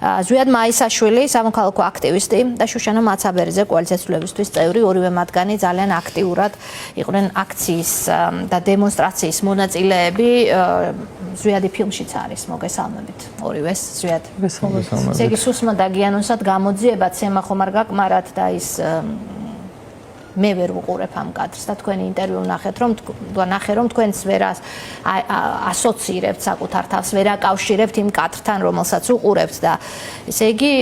ზვიად მაისაშვილი, სამოქალაქო აქტივისტი და შუშანა მაცაბერიძე, კოალიციას ცვლილებისთვის წევრი, ორივე მათგანი ძალიან აქტიურად იყვნენ აქციის და დემონსტრაციის მონაწილეები. ზვიადი ფილმშიც არის, მოგესალმებით. ორივეს ზვიად. ესე იგი სუსმა დაგიანონსად გამოძიებათ სემახო არ გაკმარათ და ის მე ვერ ვუყურებ ამ კადრს და თქვენი ინტერვიუ ნახეთ რომ თქვენს ვერ ასოცირებთ საკუთარ თავს, ვერ აკავშირებთ იმ კადრთან, რომელსაც უყურებთ და ესე იგი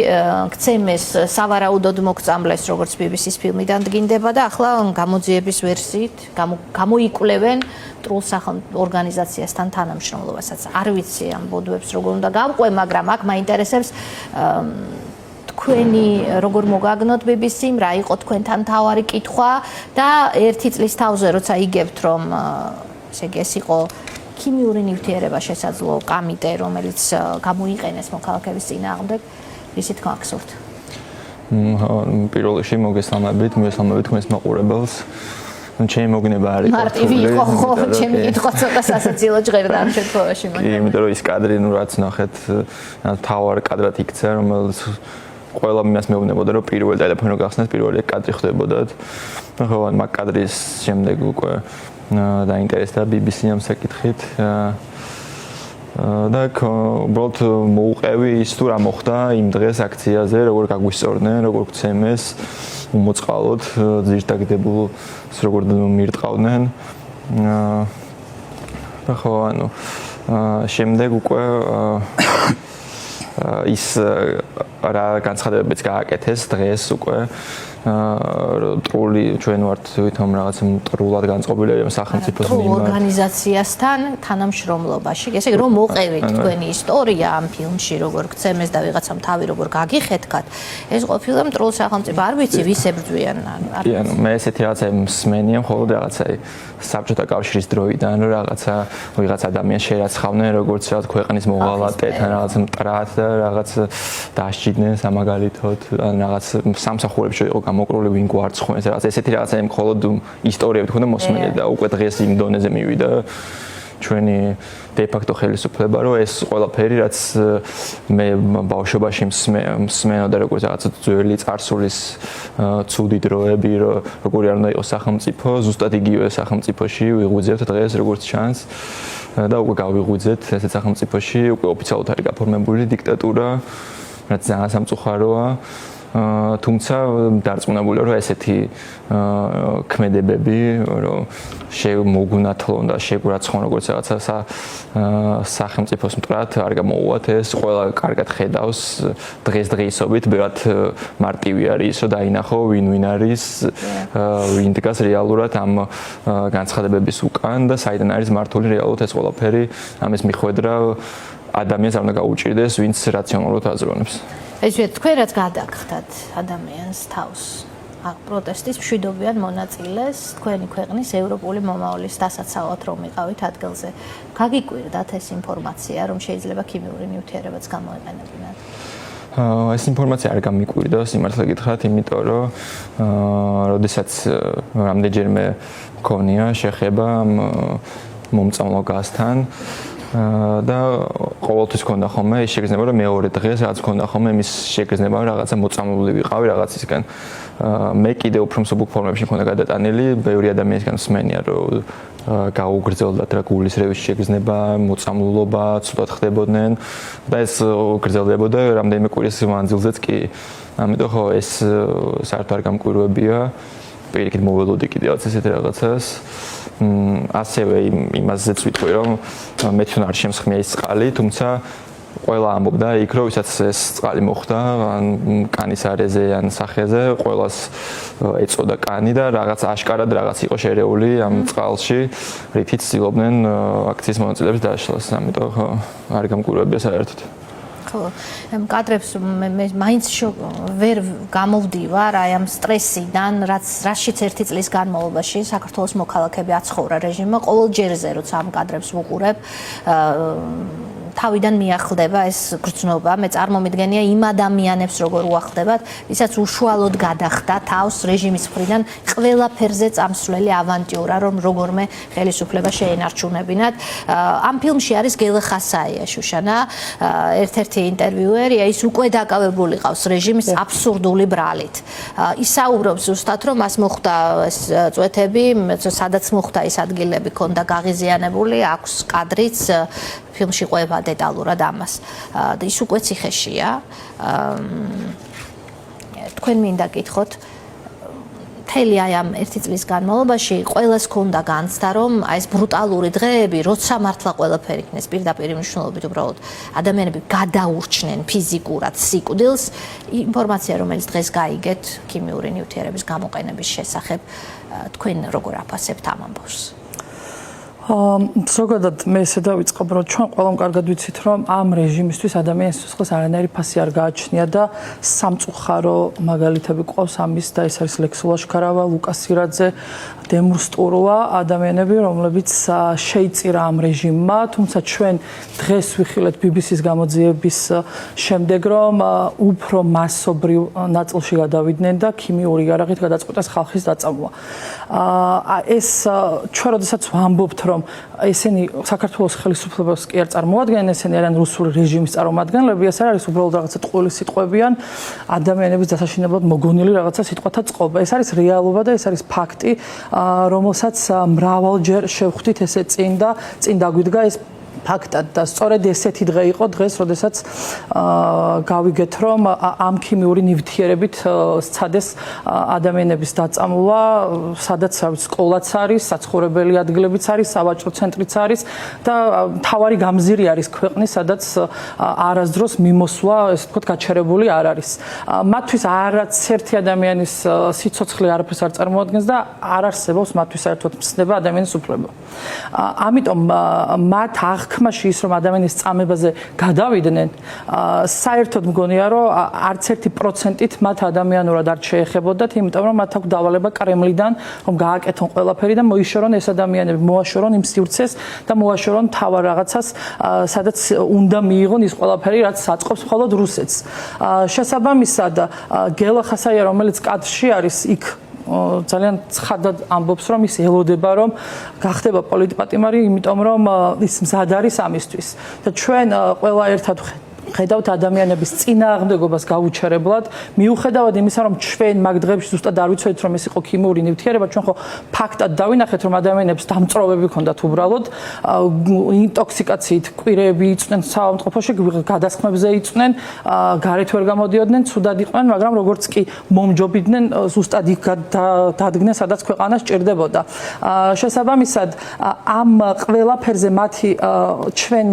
გცემეს სავარაუდოდ მოგწამლეს როგორც BBC-ს ფილმიდან დგინდება და ახლა გამოძიების ვერსიით გამოიკვლევენ მტრულ ორგანიზაციასთან თანამშრომლობასაც. არ ვიცი ამ ბოდვებს როგორ უნდა გავყვე, მაგრამ აქ მაინტერესებს თქვენი როგორ მოგაგნოთ BBC-მ, რა იყო თქვენთან თავარი კითხვა და ერთი წლის თავზე როცა იგებთ რომ ესე იგი ეს იყო ქიმიური ნივთიერება შესაძლო კამიტე, რომელიც გამოიყენეს მოქალაქეების წინააღმდეგ, ისე თქვა გსურთ. პირველ რიგში მოგესალმებით, მოგესალმებით თქვენს მაყურებელს. ჩემი მოგნება არის მარტივი იყო ხო, ჩემი კითხვა ცოტა სასაცილო ჟღერდა ამ შემთხვევაში, მაგრამ კი, იმიტომ რომ ის კადრი ნუ რაც ნახეთ, თავარ კადრად იქცა, რომელიც ყველა მიმას მეუბნებოდა რომ პირველი ტელეფონი რო გახსნათ, პირველი კადრი ხდებოდათ. ხო, მაგ კადრის შემდეგ უკვე დაინტერესდა BBC-ი ამ საკითხით. და უბრალოდ მოუყევი ის თუ რა მოხდა იმ დღეს აქციაზე, როგორ გაგვისწორდნენ, როგორ გცემეს, უმოწყალოდ ძირთაგდებულს როგორ მირტყავდნენ. და ხო, ანუ შემდეგ უკვე ის რა განცხადებებიც გააკეთეს დღეს უკვე ტრული ჩვენ ვართ თვითონ რაღაც მტრულად განწყობილი სახელმწიფოს მიმართ ორგანიზაციასთან თანამშრომლობაში. ესე იგი რომ მოყევით თქვენი ისტორია ამ ფილმში, როგორ გცემეს და ვიღაცამ თავი როგორ გაგიხეთქათ, ეს ყოფილა მტრულ სახელმწიფო. არ ვიცი ვის ებრძვიან. ანუ მე ესეთი რაღაცა მსმენია მხოლოდ რაღაცა საბჭოთა კავშირის დროიდან რაღაცა ვიღაც ადამიანს შეერაცხავდნენ როგორც რაღაც ქვეყნის მოღალატედ ან რაღაც მტრად და რაღაც დასჭიდნენ სამაგალითოდ ან რაღაც სამსახურებში იყო გამოკრული ვინ გვარცხნეს რაღაც ესეთი რაღაცა მხოლოდ ისტორიები თქონდა მოსმენილი და უკვე დღეს იმ დონეზე მივიდა ჩვენი დე-ფაქტო ხელისუფლება რომ ეს ყველაფერი რაც მე ბავშვობაში მსმენოდა როგორც რაღაც ძველი წარსულის ცუდი დროები როგორი არ უნდა იყოს სახელმწიფო ზუსტად იგივე სახელმწიფოში ვიღვიძებთ დღეს როგორც ჩანს და უკვე გავიღვიძეთ ესეთ სახელმწიფოში უკვე ოფიციალურად არის გაფორმებული დიქტატურა რაც ძალიან სამწუხაროა თუმცა დარწმუნებულია რომ ესეთი ქმედებები რომ შემოგუნათლონ და შეგვრაცხონ როგორც რაღაცა სახელმწიფოს მტრად არ გამოუვათ ეს ყველა კარგად ხედავს დღესდღეობით ბევრად მარტივი არის რომ დაინახო ვინ არის ვინ დგას რეალურად ამ განცხადებების უკან და საიდან არის მართული რეალურად ეს ყველაფერი ამის მიხვედრა ადამიანს არ უნდა გაუჭირდეს ვინც რაციონალურად აზროვნებს ეს თქვენ რაც გადაგხდათ ადამიანს თავს აქ პროტესტის მშვიდობიან მონაწილეს თქვენი ქვეყნის ევროპული მომავლის დასაცავად რომ იყავით ადგილზე გაგიკვირდათ ეს ინფორმაცია რომ შეიძლება ქიმიური ნივთიერებაც გამოეყენებინათ ეს ინფორმაცია არ გამიკვირდა სიმართლე გითხრათ იმიტომ რომ როდესაც რამდენჯერმე მქონია შეხება მომწამლო გაზთან და ყოველთვის ქონდა ხოლმე ის შეგრძნება რომ მეორე დღეს რაც ქონდა ხოლმე იმის შეგრძნება რაღაცა მოწამლული ვიყავი რაღაცისგან მე კიდე უფრო მსუბუქ ფორმებში მქონდა გადატანილი ბევრი ადამიანისგან მსმენია რომ გაუგრძელდათ რა გულისრევის შეგრძნება მოწამლულობა ცუდად ხდებოდნენ და ეს გრძელდებოდა რამდენიმე კვირის მანძილზეც კი ამიტომ ხო ეს საერთოდ არ გამკვირვებია პირიქით მოველოდი კიდე ასეთ რაღაცას ასევე იმაზეც ვიტყვი რომ მე თვითონ არ შემსხმია ის წყალი თუმცა ყველა ამბობდა იქ რომ ვისაც ეს წყალი მოხდა ან კანის არეზე ან სახეზე ყველას ეწოდა კანი და რაღაც აშკარად რაღაც იყო შერეული ამ წყალში რითიც ცდილობდნენ აქციის მონაწილეებს დაშლას ამიტომ ხო არ გამკვირვებია საერთოდ ხო ამ კადრებს მე მაინც ვერ გამოვდივარ აი ამ სტრესიდან რაშიც ერთი წლის განმავლობაში საქართველოს მოქალაქეები აცხოვრა რეჟიმმა ყოველ ჯერზე როცა ამ კადრებს ვუყურებ თავიდან მიახლდება ეს გრძნობა. მე წარმომიდგენია იმ ადამიანებს როგორ უახლდებათ, ვისაც უშუალოდ გადახდა თავს რეჟიმის მხრიდან ყველაფერზე წამსვლელი ავანტიურა, რომ როგორმე ხელისუფლება შეენარჩუნებინათ. ამ ფილმში არის გელე ხასაია შუშანა, ერთ-ერთი ინტერვიუერი, ის უკვე დაკავებული ყავს რეჟიმის აბსურდული ბრალით. ისაუბრობს ზუსტად, რომ მას მოხდა ეს წვეთები, სადაც მოხდა ის ადგილები ქონდა გაღიზიანებული, აქვს კადრიც, ფილმში ყვება დეტალურად ამას. ის უკვე ციხეშია. თქვენ მინდა გითხოთ მთელი აი ამ ერთი წლის განმავლობაში ყველას ქონდა განცდა, რომ აი ეს ბრუტალური დღეები, როცა მართლა ყველაფერი იქნეს პირდაპირ მნიშვნელობით, უბრალოდ ადამიანები გადაურჩნენ ფიზიკურად სიკვდილს, ინფორმაცია, რომელიც დღეს გაიგეთ ქიმიური ნივთიერების გამოყენების შესახებ, თქვენ როგორ აფასებთ ამ ამბავს? ზოგადად მე ესე დავიწყებ, რომ ჩვენ ყველამ კარგად ვიცით, რომ ამ რეჟიმისთვის ადამიანის სიცოცხლეს არანაირი ფასი არ გააჩნია და სამწუხარო მაგალითები ყავს ამის და ეს არის ლექს ლაშქარავა, ლუკას სირაძე, დემურ სტურუა, ადამიანები, რომლებიც შეიწირა ამ რეჟიმმა, თუმცა ჩვენ დღეს ვიხილეთ BBC-ს გამოძიების შემდეგ, რომ უფრო მასობრივ ნაწილში გადავიდნენ და ქიმიური იარაღით გადაწყვეტეს ხალხის დაწამვა. ეს ჩვენ როდესაც ვამბობთ, რომ ესენი საქართველოს ხელისუფლებას კი არ წარმოადგენენ, ესენი არიან რუსული რეჟიმის წარმომადგენლები, ეს არ არის უბრალოდ რაღაცა ტყუილი სიტყვებიან, ადამიანების დასაშინებლად მოგონილი რაღაცა სიტყვათა წყობა. ეს არის რეალობა და ეს არის ფაქტი, რომელსაც მრავალჯერ შევხვდით ესე წინ დაგვიდგა ეს ფაქტად და სწორედ ესეთი დღე იყო დღეს, როდესაც გავიგეთ, რომ ამ ქიმიური ნივთიერებით სცადეს ადამიანების დაწამვა, სადაც სკოლაც არის, საცხოვრებელი ადგილებიც არის, სავაჭრო ცენტრიც არის და მთავარი გამზირი არის ქვეყნის, სადაც არასდროს მიმოსვლა, ესე ვთქვათ, გაჩერებული არ არის. მათთვის არც ერთი ადამიანის სიცოცხლე არაფერს არ წარმოადგენს და არ არსებობს მათთვის საერთოდ მცნება ადამიანის უფლება. ამიტომ მათ ხმაში ის რომ ადამიანის წამებაზე გადავიდნენ, საერთოდ მგონია რომ არც 1%-ით მათ ადამიანურად არ შეეხებოდათ, იმიტომ რომ მათ აქვს დავალება კრემლიდან, რომ გააკეთონ ყველაფერი და მოიშორონ ეს ადამიანები, მოაშორონ იმ სივრცეს და მოაშორონ თავარ რაღაცას, სადაც უნდა მიიღონ ის ყველაფერი, რაც საწყობს მხოლოდ რუსეთს. შესაბამისად, გელა ხასაია, რომელიც კადრში არის, იქ ძალიან ცხადად ამბობს, რომ ის ელოდება, რომ გახდება პოლიტპატიმარი, იმიტომ რომ ის მზად არის ამისთვის. და ჩვენ ყველა ერთად ხედავთ ადამიანების წინააღმდეგობას გაუჩერებლად, მიუხედავად იმისა, რომ ჩვენ მაგ დღეებში ზუსტად არ ვიცოდით, რომ ეს იყო ქიმიური ნივთიერება, ჩვენ ხო ფაქტად დავინახეთ, რომ ადამიანებს დამწრობები ჰქონდათ უბრალოდ, ინტოქსიკაციით კვირეები იწვნენ საავადმყოფოში, გადასხმებზე იწვნენ, გარეთ ვერ გამოდიოდნენ, ცუდად იყვნენ, მაგრამ როგორც კი მომჯობიდნენ, ზუსტად იქ დადგნენ, სადაც ქვეყანა სჭირდებოდა. შესაბამისად, ამ ყველაფერზე ჩვენ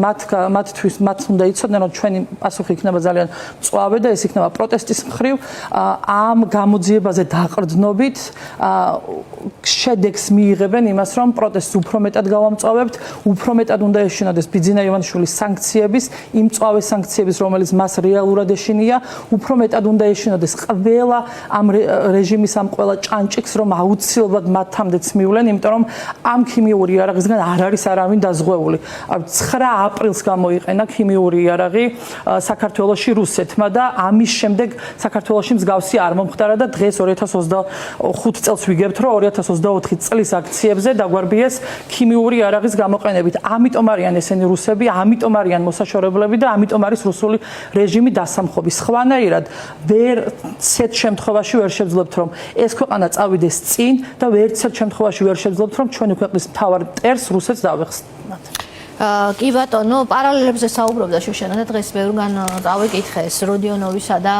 მათთვის უნდა იცოდნენ, რომ ჩვენი პასუხი იქნება ძალიან მწვავე და ეს იქნება პროტესტის მხრივ, ამ გამოძიებაზე დაყრდნობით შედეგს მიიღებენ იმას, რომ პროტესტს უფრო მეტად გავამწვავებთ, უფრო მეტად უნდა ეშინოდეს ბიძინა ივანიშვილის სანქციების, იმ მწვავე სანქციების, რომელიც მას რეალურად ეშინია, უფრო მეტად უნდა ეშინოდეს ყველა ამ რეჟიმის ამ ყველა ჭანჭიქს, რომ აუცილებლად მათამდეც მივლენ, იმიტომ რომ ამ ქიმიური იარაღისგან არ არის არავინ დაზღვეული. 9 აპრილს გამოიყენა ქიმიური იარაღი საქართველოში რუსეთმა და ამის შემდეგ საქართველოში მსგავსი არ მომხდარა და დღეს 2025 წელს ვიგებთ, რომ 2024 წლის აქციებზე დაგვარბიეს ქიმიური იარაღის გამოყენებით. ამიტომ არიან ესენი რუსები, ამიტომ არიან მოსაშორებლები და ამიტომ არის რუსული რეჟიმი დასამხობი. სხვანაირად ვერცერთ შემთხვევაში ვერ შევძლებთ, რომ ეს ქვეყანა წავიდეს წინ და ვერცერთ შემთხვევაში ვერ შევძლებთ, რომ ჩვენი ქვეყნის მთავარ მტერს რუსეთს დავეხსნათ. კი ბატონო, პარალელებზე საუბრობდა შუშანა და დღეს ბევრგან წავიკითხეს როდიონოვისა და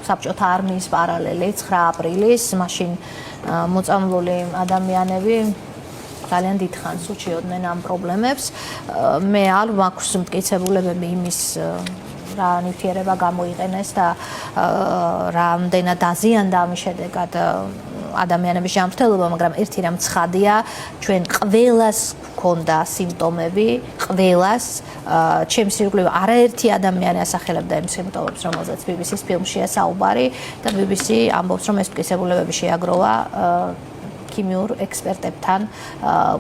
საბჭოთა არმიის პარალელი 9 აპრილის, მაშინ მოწამლული ადამიანები ძალიან დიდხანს უჩიოდნენ ამ პრობლემებს. მე არ მაქვს მტკიცებულებები იმის რა ნივთიერება გამოიყენეს და რამდენად დაზიანდა ამის შედეგად ადამიანების ჯანმრთელობა, მაგრამ ერთი რამ ცხადია, ჩვენ ყველას ჰქონდა სიმპტომები, ყველას, ჩემს ირგვლივ არაერთი ადამიანი ასახელებდა იმ სიმპტომებს, რომელზეც BBC-ს ფილმშია საუბარი და BBC ამბობს, რომ ეს მტკიცებულებები შეაგროვა ქიმიურ ექსპერტებთან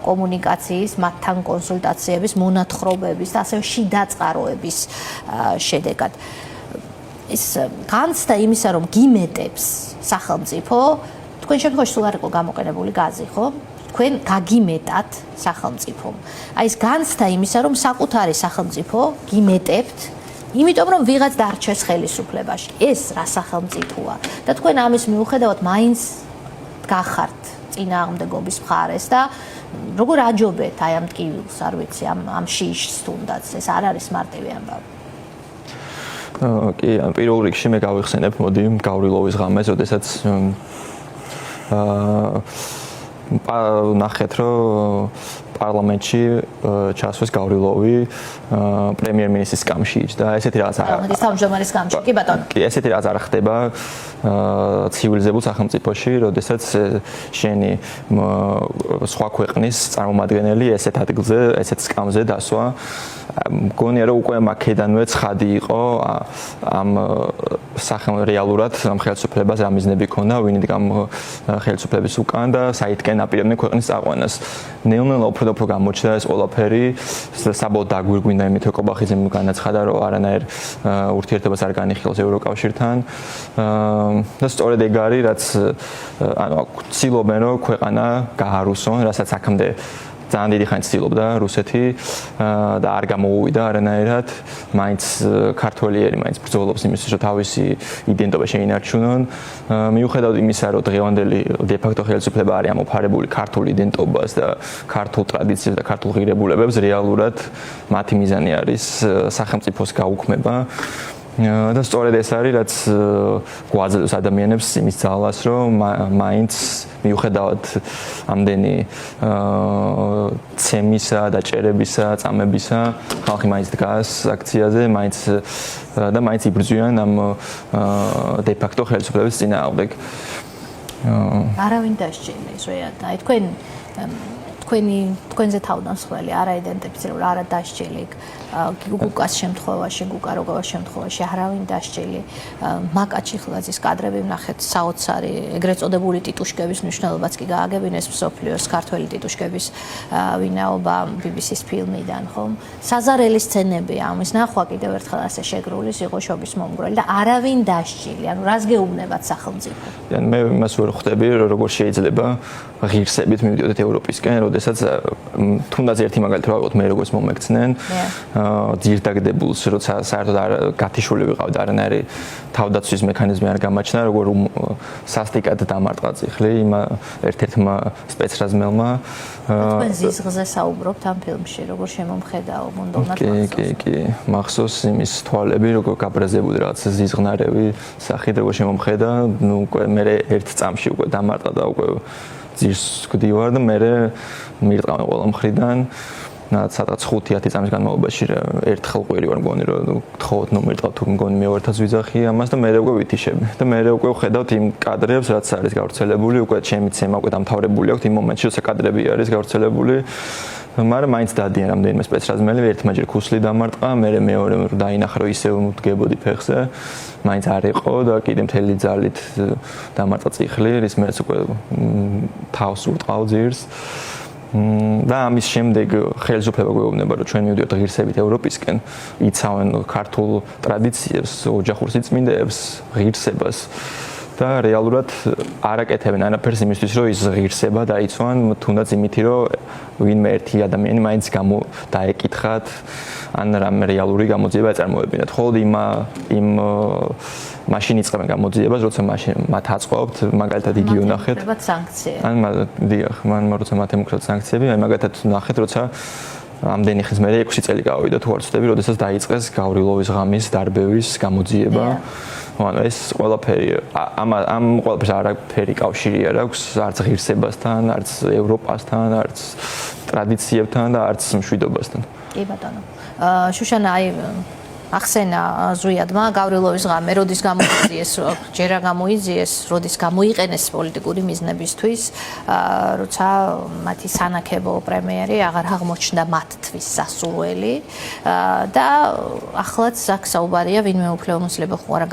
კომუნიკაციის, მათთან კონსულტაციების, მონათხრობების და ასევე შიდა წყაროების შედეგად. ის განცდა იმისა, რომ გიმეტებს სახელმწიფო, თქვენ შემთხვევაში სულ არ იყო გამოყენებული გაზი, ხო? თქვენ გაგიმეტათ სახელმწიფომ. აი ეს განცდა იმისა, რომ საკუთარი სახელმწიფო გიმეტებთ, იმიტომ რომ ვიღაც დარჩეს ხელისუფლებაში. ეს რა სახელმწიფოა? და თქვენ ამის მიუხედავად მაინც გახართ წინააღმდეგობის მხარეს და როგორ აჯობეთ აი ამ ტკივილს, არ ვიცი, ამ შიშს თუნდაც, ეს არ არის მარტივი ამბავი. კი, პირველ რიგში მე გავიხსენებ, მოდი, გავრილოვის ღამეს, როდესაც ნახეთ, რომ პარლამენტში ჩასვეს გავრილოვი პრემიერ-მინისტრის სკამშიც და ესეთი რაღაც პარლამენტის თავმჯდომარის სკამში, კი ბატონო. კი, ესეთი რაღაც არ ხდება ცივილიზებულ სახელმწიფოში, როდესაც შენი სხვა ქვეყნის წარმომადგენელი ესეთ ადგილზე, ესეთ სკამზე დასვა. მგონია რომ უკვე მაქედანვე ცხადი იყო ამ რეალურად ამ ხელისუფლებას რა მიზნები ქონდა, ვინ იდგა ხელისუფლების უკან და საითკენ აპირებდნენ ქვეყნის წაყვანას. ნელ-ნელა უფრო გამოჩნდა ეს ყველაფერი, საბოლოოდ დაგვირგვინდა იმით, რომ კობახიძემ განაცხადა, რომ არანაირ ურთიერთობას არ განიხილავს ევროკავშირთან. და სწორედ ეგ არის, რაც ცდილობენ, რომ ქვეყანა გაარუსონ, რასაც აქამდე ძალიან დიდი ხანი ცდილობდა რუსეთი და არ გამოუვიდა არანაირად, მაინც ქართველიერი მაინც ბრძოლობს იმისთვის, რომ თავისი იდენტობა შეინარჩუნონ. მიუხედავად იმისა, რომ დღევანდელი დე-ფაქტო ხელისუფლება არის ამოფარებული ქართულ იდენტობას და ქართულ ტრადიციებს და ქართულ ღირებულებებს, რეალურად მათი მიზანი არის სახელმწიფოს გაუქმება. და სწორედ ეს არის, რაც გვაძლევს ადამიანებს იმის ძალას, რომ მაინც მიუხედავად ამდენი ცემისა და ჭერებისა, წამებისა, ხალხი მაინც დგას აქციაზე, მაინც იბრძვიან ამ დე-ფაქტო ხელისუფლების წინააღმდეგ. არავინ დასჭირდა ზოიად, აი თქვენზე თავდამსხმელი არაიდენტიფიცირებული, არადასჭილი, გუგას შემთხვევაში, გუგა როგავას შემთხვევაში არავინ დასჭილი. მაკაჩი ხილაძის კადრები ვნახეთ, საოცარი, ეგრეთ წოდებული ტიტუშკების მნიშვნელობაც კი გააგებინეს მსოფლიოს ქართველი ტიტუშკების ვინაობა BBC-ის ფილმიდან, ხომ? საზარელი სცენები ამის ნახვა კიდევ ერთხელ ასე შეგრულის იყო შობის მომგვრელი და არავინ დასჭილი, ანუ რას გეუბნებათ სახელმწიფო? მე იმას ვერ ხვდები, როგორ შეიძლება ღირსებით მივიდოდეთ ევროპისკენ, როდესაც თუნდაც ერთი მაგალითი ვაღოთ მე როგორც მომექცნენ ძირდაგდებულს, როცა საერთოდ არ გათიშული ვიყავდა, არანაირი თავდაცვის მექანიზმი არ გამაჩნდა, როგორ სასტიკად დამარტყა წიხლი იმ ერთ-ერთმა სპეცრაზმელმა. თქვენ ზიზღზე საუბრობთ ამ ფილმში, როგორ შემომხედაო მონდოვნად მახსოვს? კი, მახსოვს იმის თვალები, როგორ გაბრაზებული რაღაც ზიზღნარევი სახით როგორ შემომხედა, ნუ უკვე მე ერთ წამში უკვე დამარტყა და უკვე ძირს ვგდივარ და მე მირტყავენ ყველა მხრიდან. სადღაც 5-10 წამის განმავლობაში ერთხელ ყვირი ვარ მგონი რომ გთხოვოთ ნომერტყავ თუ მგონი მეორეთაც ვიძახი ამას და მე უკვე ვითიშები და მე უკვე ვხედავთ იმ კადრებს რაც არის გავრცელებული უკვე ჩემი ცემა უკვე დამთავრებული აქვს იმ მომენტში როცა კადრები არის გავრცელებული მაგრამ მაინც დადიან რამდენიმე სპეცრაზმელი ერთმაჯერ ქუსლი დამარტყა მე მეორე დაინახა რომ ისევ მდგებოდი ფეხზე მაინც არ იყო და კიდე მთელი ძალით დამარტყა წიხლი რის მეც უკვე თავს უტყავ ძირს და ამის შემდეგ ხელისუფლება გვეუბნება რომ ჩვენ მივიდოთ ღირსებით ევროპისკენ იცავენ ქართულ ტრადიციებს ოჯახურ სიწმინდეებს ღირსებას და რეალურად არ აკეთებენ არაფერს იმისთვის რომ ის ღირსება დაიცვან თუნდაც იმითი რომ ვინმე ერთი ადამიანი მაინც დაეკითხათ ან რამ რეალური გამოძიება წარმოებინათ ხოლმე იმ მაშინ იწყებენ გამოძიებას როცა მათ აწყობთ მაგალითად იგი უნახეთ ან დიახ მან როცა მათ ემუქრათ სანქციები აი მაგალითად ნახეთ როცა ამდენი ხნის მერე 6 წელი გავიდა თუ არ ვცდები როდესაც დაიწყეს გავრილოვის ღამის დარბევის გამოძიება ანუ ეს ყველაფერი ამ ყველაფერს არაფერი კავშირი არ აქვს არც ღირსებასთან არც ევროპასთან არც ტრადიციებთან და არც მშვიდობასთან კი ბატონო შუშანა აი ახსენა ზვიადმა გავრილოვის ღამე, როდის გამოიძიეს, ჯერა გამოიძიეს, როდის გამოიყენეს პოლიტიკური მიზნებისთვის, როცა მათი სანაკებო პრემიერი აღარ აღმოჩნდა მათთვის სასურველი და ახლაც აქ საუბარია ვინმე უფლებამოსილება ხო არა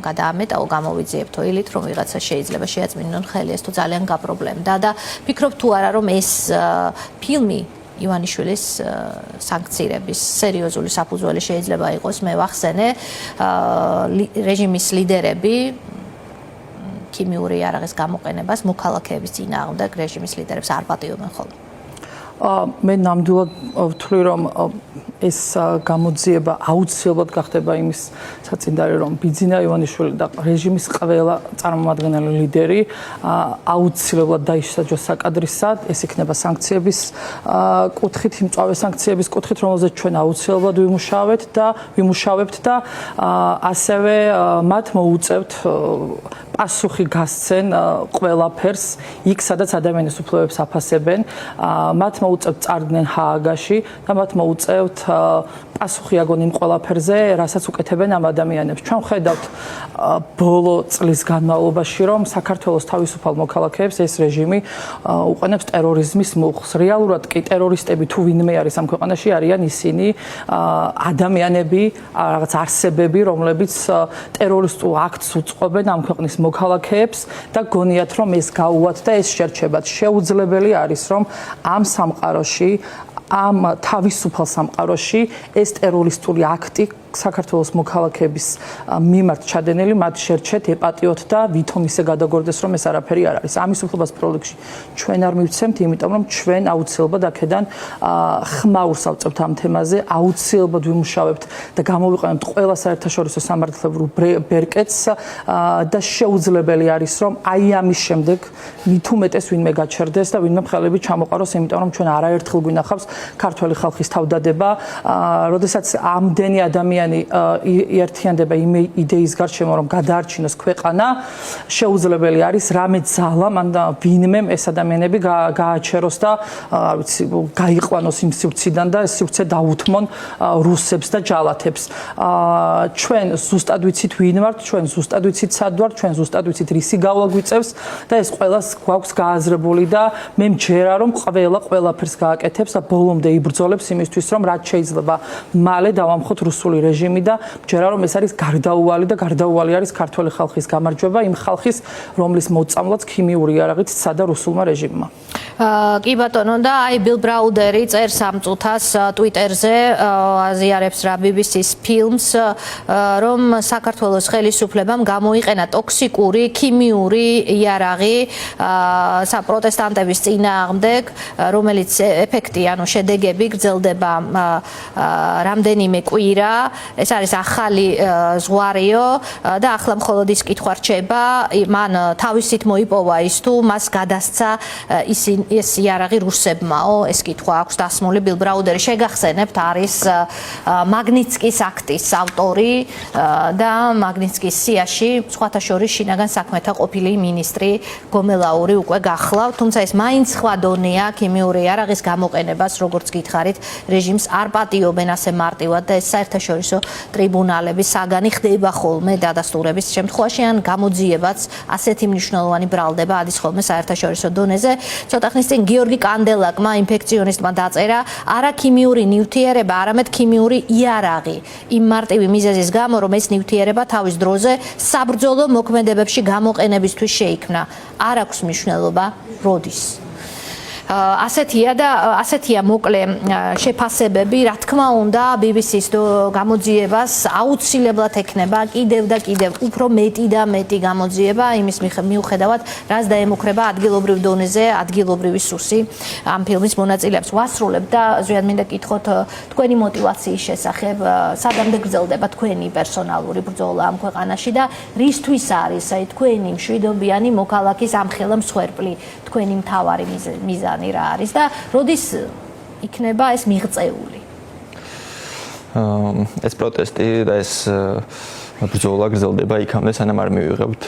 გადაამეტაო გამოვიძიებთ ილით რომ ვიღაცა შეიძლება შეაწმინდონ ხელი ეს თუ ძალიან გაპრობლემდა და ფიქრობ თუ არა რომ ეს ფილმი ივანიშვილის სანქცირების სერიოზული საფუძველი შეიძლება იყოს მე ვახსენე რეჟიმის ლიდერები ქიმიური იარაღის გამოყენებას მოქალაქეების წინააღმდეგ რეჟიმის ლიდერებს არ პატიობენ ხოლმე მე ნამდვილად ვთვლი რომ ეს გამოძიება აუცილებლად გახდება იმის საწინდარი რომ ბიძინა ივანიშვილი და რეჟიმის ყველა წარმომადგენელი ლიდერი აუცილებლად დაისაჯოს საკადრისად ეს იქნება სანქციების კუთხით იმწვავე სანქციების კუთხით რომელზეც ჩვენ აუცილებლად ვიმუშავებთ და ასევე მათ მოუწევთ პასუხი გასცენ ყველაფერს იქ სადაც ადამიანის უფლებებს აფასებენ მათ მოუწევთ წარდგნენ ჰააგაში და მათ მოუწევთ პასუხი აგონ იმ ყველაფერზე, რასაც უკეთებენ ამ ადამიანებს. ჩვენ ხედავთ ბოლო წლის განმავლობაში, რომ საქართველოს თავისუფალ მოქალაქეებს ეს რეჟიმი უყენებს ტერორიზმის მუხლს. რეალურად კი ტერორისტები თუ ვინმე არის ამ ქვეყანაში არიან ისინი ადამიანები, რაღაც არსებები, რომლებიც ტერორისტულ აქტს უწყობენ ამ ქვეყნის მოქალაქეებს და გონიათ რომ ეს გაუვათ და ეს შერჩებათ. შეუძლებელი არის რომ ამ სამყაროში ამ თავისუფალ სამყაროში ეს ტერორისტული აქტი საქართველოს მოქალაქეების მიმართ ჩადენილი მათ შერჩეთ ეპატიოთ და ვითომ ისე გადაგორდეს რომ ეს არაფერი არ არის. ამის უფლებას პროლოგში ჩვენ არ მივცემთ, იმიტომ რომ ჩვენ აუცილებლად აქედან ხმაურს ავწევთ ამ თემაზე, აუცილებლად ვიმუშავებთ და გამოვიყენებთ ყველა საერთაშორისო სამართლებრივ ბერკეტს და შეუძლებელი არის რომ აი ამის შემდეგ მით უმეტეს ვინმე გაჩერდეს და ვინმე ხელები ჩამოყაროს, იმიტომ რომ ჩვენ არაერთხელ გვინახავს ქართველი ხალხის თავდადება, როდესაც ამდენი ადამიანი ერთიანდება იმ იდეის გარშემო რომ გადაარჩინოს ქვეყანა შეუძლებელი არის რამე ძალა მან ვინმემ ეს ადამიანები გააჩეროს და არ ვიცი გაიყვანოს იმ სივრციდან და ეს სივრცე დაუთმონ რუსებს და ჯალათებს ჩვენ ზუსტად ვიცით ვინ ვართ ჩვენ ზუსტად ვიცით სად ვართ ჩვენ ზუსტად ვიცით რისი გავლა გვიწევს და ეს ყველას გვაქვს გააზრებული და მე მჯერა რომ ყველაფერს გააკეთებს და ბოლომდე იბრძოლებს იმისთვის რომ რაც შეიძლება მალე დავამხოთ რუსული რეჟიმი და მჯერა რომ ეს არის გარდაუვალი და გარდაუვალი არის ქართველი ხალხის გამარჯვება იმ ხალხის რომლის მოწამვლაც ქიმიური იარაღით სცადა რუსულმა რეჟიმმა კი ბატონო და აი ბილ ბრაუდერი წერს ამ წუთას ტვიტერზე აზიარებს რა BBC-ს ფილმს რომ საქართველოს ხელისუფლებამ გამოიყენა ტოქსიკური ქიმიური იარაღი პროტესტანტების წინააღმდეგ რომელიც ეფექტი ანუ შედეგები გრძელდება რამდენიმე კვირა ეს არის ახალი ზღვარიო და ახლა მხოლოდ ის კითხვა რჩება მან თავისით მოიპოვა ის თუ მას გადასცა ეს იარაღი რუსებმაო ეს კითხვა აქვს დასმული ბილ ბრაუდერი შეგახსენებთ არის მაგნიცკის აქტის ავტორი და მაგნიცკის სიაში სხვათა შორის შინაგან საქმეთა ყოფილი მინისტრი გომელაური უკვე გახლავთ თუმცა ეს მაინც სხვა დონეა ქიმიური იარაღის გამოყენებას როგორც გითხარით რეჟიმს არ პატიობენ ასე მარტივად და ეს საერთაშორისო ტრიბუნალების საგანი ხდება ხოლმე დადასტურების შემთხვევაში ან გამოძიებაც ასეთი მნიშვნელოვანი ბრალდება ადის ხოლმე საერთაშორისო დონეზე ცოტა ხნის წინ გიორგი კანდელაკმა ინფექციონისტმა დაწერა არა ქიმიური ნივთიერება არამედ ქიმიური იარაღი იმ მარტივი მიზეზის გამო რომ ეს ნივთიერება თავის დროზე საბრძოლო მოქმედებებში გამოყენებისთვის შეიქმნა არ აქვს მნიშვნელობა როდის ასეთია მოკლე შეფასებები, რა თქმა უნდა, BBC-ს გამოძიებას აუცილებლად ექნება კიდევ და კიდევ უფრო მეტი და მეტი გამოძიება იმის მიუხედავად, რაც დაემუქრება ადგილობრივ დონეზე, ადგილობრივი სუსი ამ ფილმის მონაწილეებს. ვასრულებ და ზვიად მინდა კითხოთ თქვენი мотиваციის შესახებ, სადამდე გრძელდება თქვენი პერსონალური ბრძოლა ამ ქვეყანაში და რისთვის არის აი თქვენი მშვიდობიანი მოქალაქის ამხელა მსხვერპლი, თქვენი მთავარი მიზანი რა არის და როდის იქნება ეს მიღწეული? ეს პროტესტი და ეს ბრძოლა გრძელდება იქამდე, სანამ არ მივიღებთ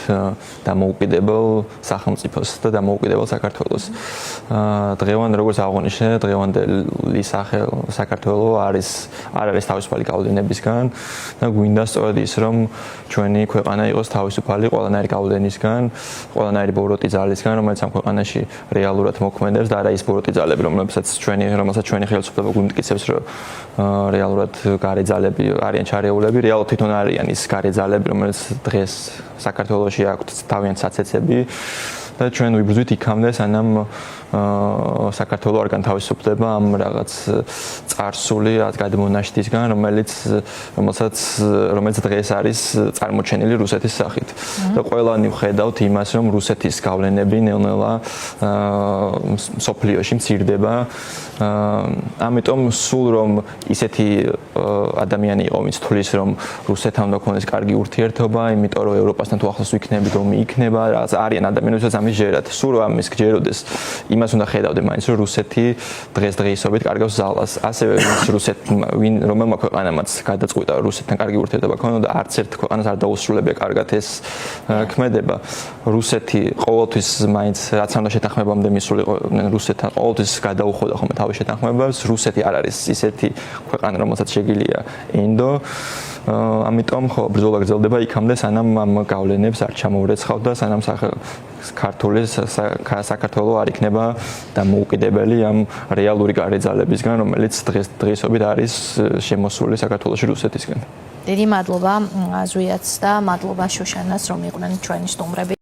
დამოუკიდებელ სახელმწიფოს და დამოუკიდებელ საქართველოს. დღევანდ როგორც აღნიშნე, დღევანდელი საქართველო არ არის თავისუფალი გავლენებისგან და გვინდა სწორედ ის, რომ ჩვენი ქვეყანა იყოს თავისუფალი ყველანაირი გავლენისგან, ყველანაირი ბოროტი ძალისგან, რომელიც ამ ქვეყანაში რეალურად მოქმედებს და არა ის ბოროტი ძალები, რომელსაც ჩვენი ხელისუფლება გვიმტკიცებს, რომ რეალურად გარე ძალები არიან ჩარეულები, რეალურად თვითონ არიან ის გარე ძალები, რომელიც დღეს საქართველოში აქვთ თავიანთი საცეცები და ჩვენ ვიბრძვით იქამდე, სანამ საქართველო არ განთავისუფლდება ამ რაღაც წარსული გადმონაშთისგან, რომელიც დღეს არის წარმოჩენილი რუსეთის სახით. და ყველანი ვხედავთ იმას, რომ რუსეთის გავლენები ნელ-ნელა მსოფლიოში მცირდება. ამიტომ სულ რომ ისეთი ადამიანი იყო, ვინც თulis რომ რუსეთთან უნდა ქონდეს კარგი ურთიერთობა, იმიტომ რომ ევროპასთან თუ ახლოს ვიქნები, რომ იქნება, რაღაც არიან ადამიანები, ვისაც ამის ჯერათ. სულ რომ ამის გჯეროდეს, იმას უნდა ხედავდე მაინც, რომ რუსეთი დღესდღეობით კარგავს ზალას. ასევე რომელმა ქვეყანამაც გადაწყვიტა რუსეთთან კარგი ურთიერთობა ქონოდა, არც ერთ ქვეყანას არ დაუსრულებია კარგად ეს ქმედება. რუსეთი ყოველთვის მაინც რაც უნდა შეთანხმებამდე მისულიყო რუსეთთან, ყოველთვის გადაუხოდა ხოლმე თავის შეთანხმებებს. რუსეთი არ არის ისეთი ქვეყანა, რომელსაც შეგიძლია ენდო. ამიტომ ხო ბრძოლა გრძელდება იქამდე, სანამ ამ გავლენებს არ ჩამოურეცხავთ და სანამ საქართველო არ იქნება დამოუკიდებელი ამ რეალური გარე ძალებისგან, რომელიც დღესობით არის შემოსული საქართველოში რუსეთისგან. დიდი მადლობა ზვიათს და მადლობა შუშანას, რომ იყვნენ ჩვენი სტუმრები.